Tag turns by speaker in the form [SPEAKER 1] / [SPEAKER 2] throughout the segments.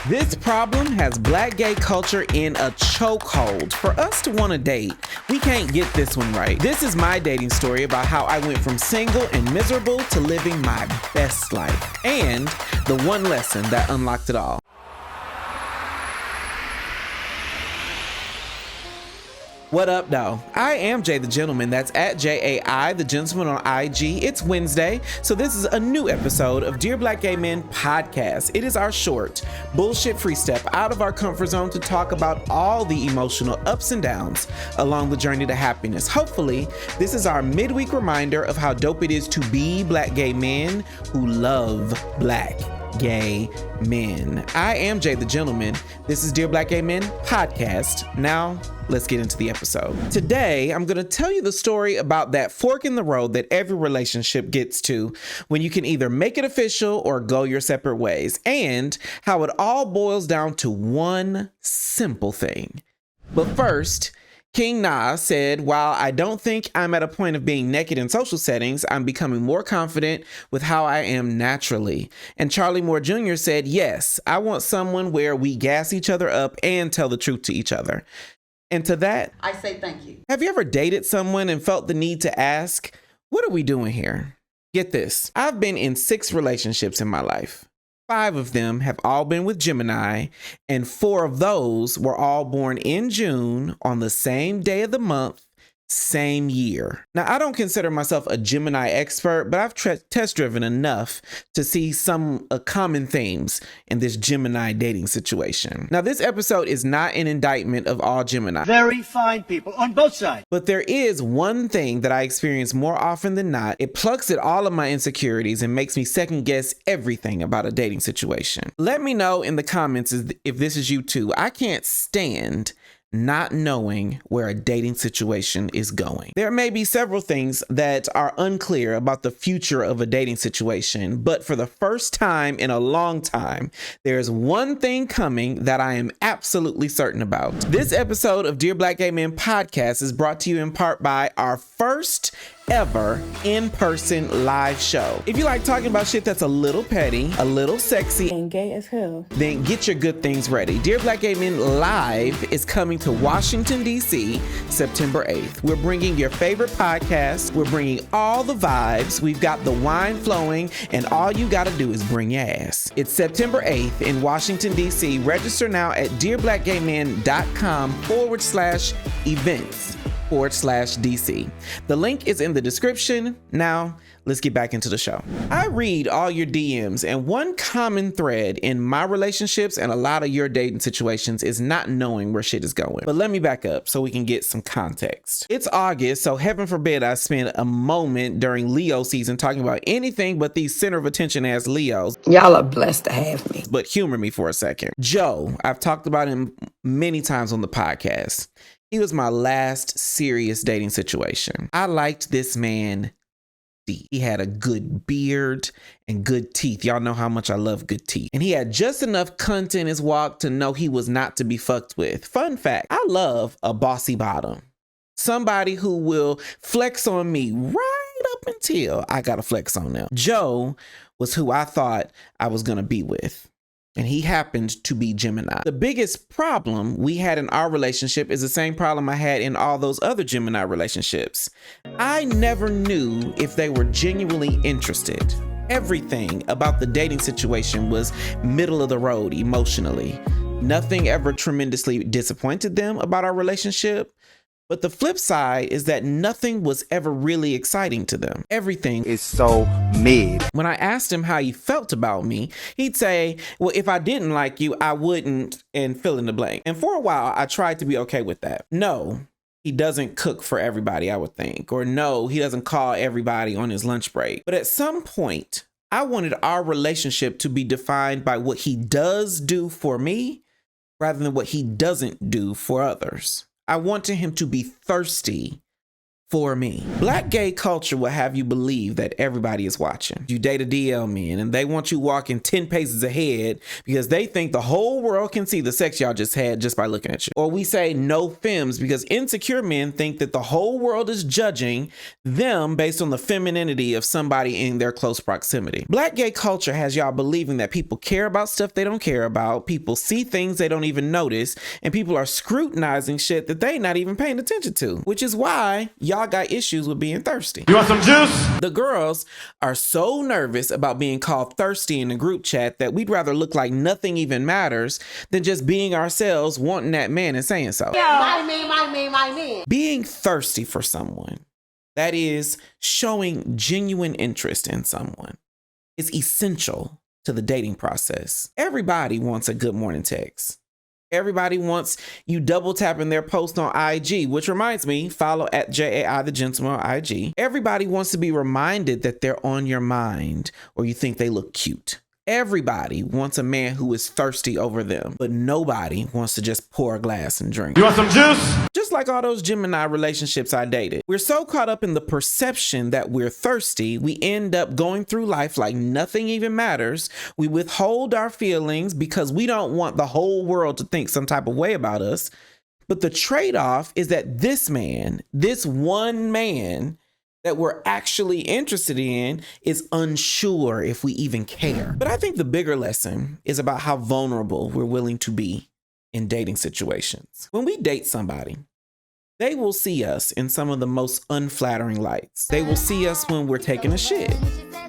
[SPEAKER 1] This problem has black gay culture in a chokehold. For us to want to date, we can't get this one right. This is my dating story about how I went from single and miserable to living my best life, and the one lesson that unlocked it all. What up, though? I am Jay the Gentleman. That's at JAI the Gentleman on IG. It's Wednesday, so this is a new episode of Dear Black Gay Men podcast. It is our short, bullshit-free step out of our comfort zone to talk about all the emotional ups and downs along the journey to happiness. Hopefully, this is our midweek reminder of how dope it is to be black gay men who love black gay men. I am Jay the Gentleman. This is Dear Black Gay Men podcast. Now, let's get into the episode. Today, I'm going to tell you the story about that fork in the road that every relationship gets to when you can either make it official or go your separate ways, and how it all boils down to one simple thing. But first, King Nas said, while I don't think I'm at a point of being naked in social settings, I'm becoming more confident with how I am naturally. And Charlie Moore Jr. said, yes, I want someone where we gas each other up and tell the truth to each other. And to that,
[SPEAKER 2] I say thank you.
[SPEAKER 1] Have you ever dated someone and felt the need to ask, what are we doing here? Get this. I've been in 6 relationships in my life. 5 of them have all been with Gemini, and 4 of those were all born in June on the same day of the month, same year. Now, I don't consider myself a Gemini expert, but I've test driven enough to see some common themes in this Gemini dating situation. Now, this episode is not an indictment of all Gemini.
[SPEAKER 3] Very fine people on both sides.
[SPEAKER 1] But there is one thing that I experience more often than not. It plucks at all of my insecurities and makes me second guess everything about a dating situation. Let me know in the comments if this is you too. I can't stand not knowing where a dating situation is going. There may be several things that are unclear about the future of a dating situation, but for the first time in a long time, there's one thing coming that I am absolutely certain about. This episode of Dear Black Gay Men podcast is brought to you in part by our first ever in-person live show. If you like talking about shit that's a little petty, a little sexy,
[SPEAKER 4] and gay as hell,
[SPEAKER 1] then get your good things ready. Dear Black Gay Men Live is coming to Washington, D.C. September 8th. We're bringing your favorite podcast. We're bringing all the vibes. We've got the wine flowing, and all you got to do is bring your ass. It's September 8th in Washington, D.C. Register now at dearblackgaymen.com/events/DC. The link is in the description. Now, let's get back into the show. I read all your DMs, and one common thread in my relationships and a lot of your dating situations is not knowing where shit is going. But let me back up so we can get some context. It's August, so heaven forbid I spend a moment during Leo season talking about anything but these center of attention as Leos.
[SPEAKER 4] y'all are blessed to have me.
[SPEAKER 1] But humor me for a second. Joe, I've talked about him many times on the podcast. He was my last serious dating situation. I liked this man deep. He had a good beard and good teeth. Y'all know how much I love good teeth. And he had just enough cunt in his walk to know he was not to be fucked with. Fun fact, I love a bossy bottom. Somebody who will flex on me right up until I gotta flex on them. Joe was who I thought I was gonna be with, and he happened to be Gemini. The biggest problem we had in our relationship is the same problem I had in all those other Gemini relationships. I never knew if they were genuinely interested. Everything about the dating situation was middle of the road emotionally. Nothing ever tremendously disappointed them about our relationship. But the flip side is that nothing was ever really exciting to them. Everything
[SPEAKER 3] Is so mid.
[SPEAKER 1] When I asked him how he felt about me, he'd say, well, if I didn't like you, I wouldn't, and fill in the blank. And for a while, I tried to be okay with that. No, he doesn't cook for everybody, I would think. Or no, he doesn't call everybody on his lunch break. But at some point, I wanted our relationship to be defined by what he does do for me rather than what he doesn't do for others. I wanted him to be thirsty for me. Black gay culture will have you believe that everybody is watching. You date a DL man and they want you walking 10 paces ahead because they think the whole world can see the sex y'all just had just by looking at you. Or we say no femmes because insecure men think that the whole world is judging them based on the femininity of somebody in their close proximity. Black gay culture has y'all believing that people care about stuff they don't care about, people see things they don't even notice, and people are scrutinizing shit that they not even paying attention to, which is why y'all got issues with being thirsty.
[SPEAKER 2] You want some juice?
[SPEAKER 1] The girls are so nervous about being called thirsty in the group chat that we'd rather look like nothing even matters than just being ourselves, wanting that man and saying so.
[SPEAKER 5] My man.
[SPEAKER 1] Being thirsty for someone, that is showing genuine interest in someone, is essential to the dating process. Everybody wants a good morning text. Everybody wants you double tapping their post on IG, which reminds me, follow at JAI the Gentleman on IG. Everybody wants to be reminded that they're on your mind or you think they look cute. Everybody wants a man who is thirsty over them, but nobody wants to just pour a glass and drink.
[SPEAKER 2] You want some juice?
[SPEAKER 1] Just like all those Gemini relationships I dated. We're so caught up in the perception that we're thirsty, we end up going through life like nothing even matters. We withhold our feelings because we don't want the whole world to think some type of way about us. But the trade-off is that this man, this one man that we're actually interested in, is unsure if we even care. But I think the bigger lesson is about how vulnerable we're willing to be in dating situations. When we date somebody, they will see us in some of the most unflattering lights. They will see us when we're taking a shit.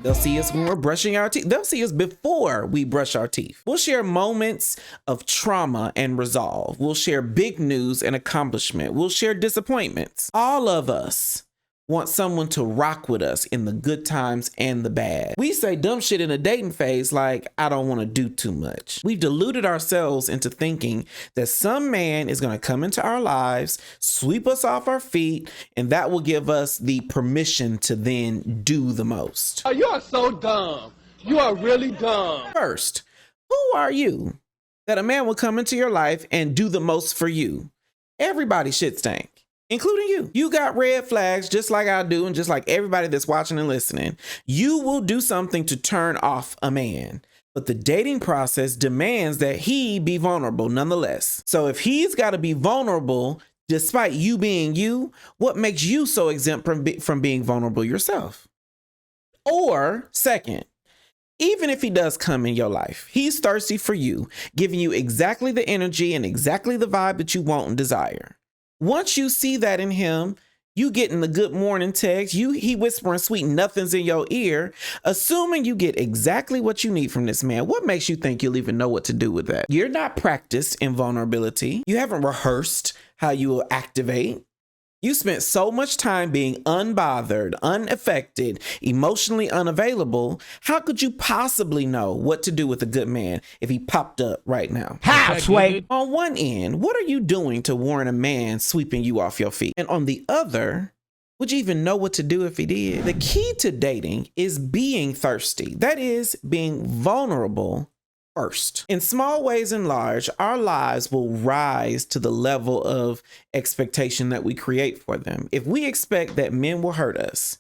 [SPEAKER 1] They'll see us when we're brushing our teeth. They'll see us before we brush our teeth. We'll share moments of trauma and resolve. We'll share big news and accomplishment. We'll share disappointments. All of us want someone to rock with us in the good times and the bad. We say dumb shit in a dating phase like, I don't want to do too much. We've deluded ourselves into thinking that some man is going to come into our lives, sweep us off our feet, and that will give us the permission to then do the most.
[SPEAKER 6] Oh, you are so dumb. You are really dumb.
[SPEAKER 1] First, who are you that a man will come into your life and do the most for you? Everybody shit stank, including you. You got red flags just like I do and just like everybody that's watching and listening. You will do something to turn off a man. But the dating process demands that he be vulnerable nonetheless. So if he's got to be vulnerable despite you being you, what makes you so exempt from being vulnerable yourself? Or second, even if he does come in your life, he's thirsty for you, giving you exactly the energy and exactly the vibe that you want and desire. Once you see that in him, you getting the good morning text, he whispering sweet nothings in your ear, assuming you get exactly what you need from this man. What makes you think you'll even know what to do with that? You're not practiced in vulnerability. You haven't rehearsed how you will activate. You spent so much time being unbothered, unaffected, emotionally unavailable. How could you possibly know what to do with a good man if he popped up right now?
[SPEAKER 2] How, Sway?
[SPEAKER 1] On one end, what are you doing to warrant a man sweeping you off your feet? And on the other, would you even know what to do if he did? The key to dating is being thirsty. That is, being vulnerable first. In small ways and large, our lives will rise to the level of expectation that we create for them. If we expect that men will hurt us,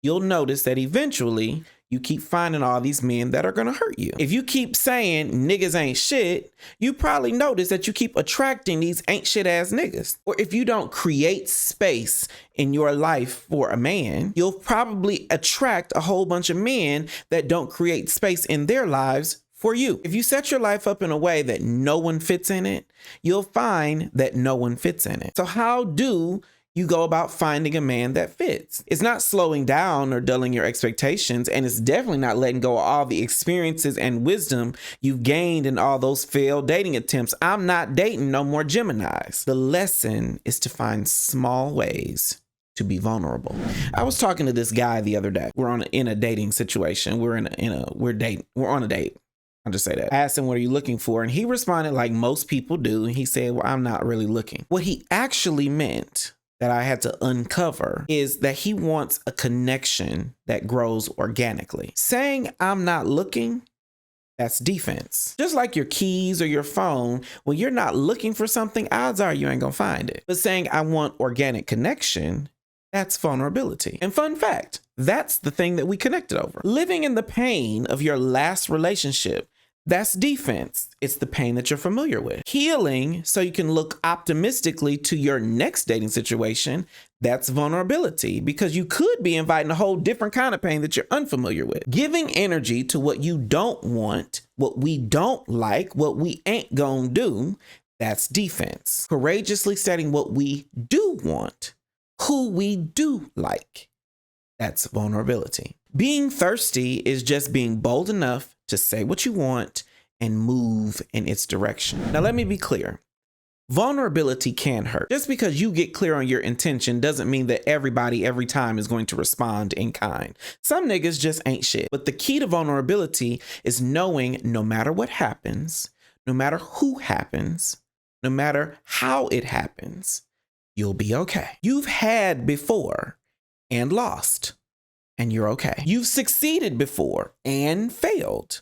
[SPEAKER 1] you'll notice that eventually you keep finding all these men that are going to hurt you. If you keep saying niggas ain't shit, you probably notice that you keep attracting these ain't shit ass niggas. Or if you don't create space in your life for a man, you'll probably attract a whole bunch of men that don't create space in their lives for you. If you set your life up in a way that no one fits in it, you'll find that no one fits in it. So how do you go about finding a man that fits? It's not slowing down or dulling your expectations, and it's definitely not letting go of all the experiences and wisdom you've gained in all those failed dating attempts. I'm not dating no more Geminis. The lesson is to find small ways to be vulnerable. I was talking to this guy the other day. We're in a dating situation. We're on a date. I'll just say that. I asked him, what are you looking for? And he responded like most people do. And he said, well, I'm not really looking. What he actually meant that I had to uncover is that he wants a connection that grows organically. Saying I'm not looking, that's defense. Just like your keys or your phone, when you're not looking for something, odds are you ain't gonna find it. But saying I want organic connection That's vulnerability. And fun fact, that's the thing that we connected over. Living in the pain of your last relationship, that's defense. It's the pain that you're familiar with. Healing so you can look optimistically to your next dating situation, that's vulnerability, because you could be inviting a whole different kind of pain that you're unfamiliar with. Giving energy to what you don't want, what we don't like, what we ain't gonna do, that's defense. Courageously setting what we do want, who we do like, that's vulnerability. Being thirsty is just being bold enough to say what you want and move in its direction. Now, let me be clear. Vulnerability can hurt. Just because you get clear on your intention doesn't mean that everybody every time is going to respond in kind. Some niggas just ain't shit. But the key to vulnerability is knowing no matter what happens, no matter who happens, no matter how it happens, you'll be okay. You've had before and lost, and you're okay. You've succeeded before and failed,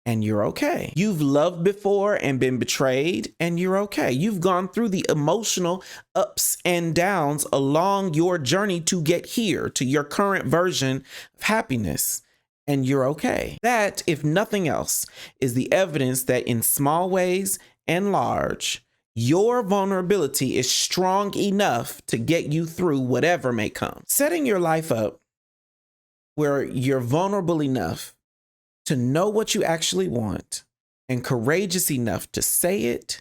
[SPEAKER 1] and you're okay. You've loved before and been betrayed, and you're okay. You've gone through the emotional ups and downs along your journey to get here, to your current version of happiness, and you're okay. That, if nothing else, is the evidence that in small ways and large, your vulnerability is strong enough to get you through whatever may come. Setting your life up where you're vulnerable enough to know what you actually want and courageous enough to say it,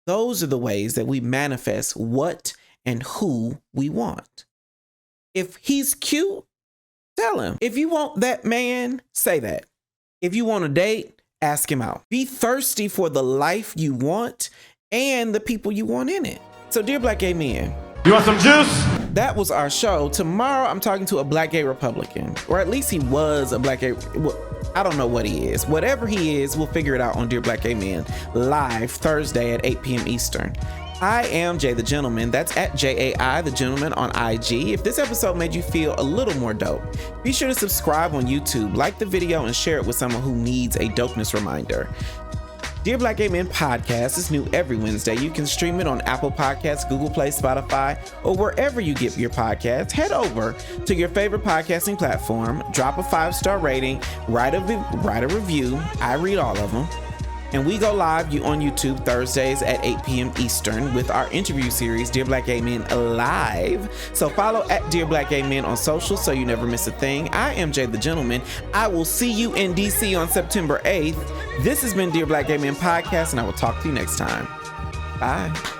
[SPEAKER 1] those are the ways that we manifest what and who we want. If he's cute, tell him. If you want that man, say that. If you want a date, ask him out. Be thirsty for the life you want and the people you want in it. So, dear Black gay men,
[SPEAKER 2] You want some juice?
[SPEAKER 1] that was our show. Tomorrow, I'm talking to a Black gay Republican, or at least he was a Black gay. Well, I don't know what he is. Whatever he is, we'll figure it out on Dear Black Gay Men, live Thursday at 8 p.m. Eastern. I am Jay the Gentleman. That's at JAI the Gentleman on IG. If this episode made you feel a little more dope, be sure to subscribe on YouTube, like the video, and share it with someone who needs a dopeness reminder. Dear Black Gay Men podcast is new every Wednesday. You can stream it on Apple Podcasts, Google Play, Spotify, or wherever you get your podcasts. Head over to your favorite podcasting platform, drop a 5-star rating, write a review. I read all of them. And we go live on YouTube Thursdays at 8 p.m. Eastern with our interview series, Dear Black Gay Men Live. So follow at Dear Black Gay Men on social so you never miss a thing. I am Jay the Gentleman. I will see you in DC on September 8th. This has been Dear Black Gay Men Podcast, and I will talk to you next time. Bye.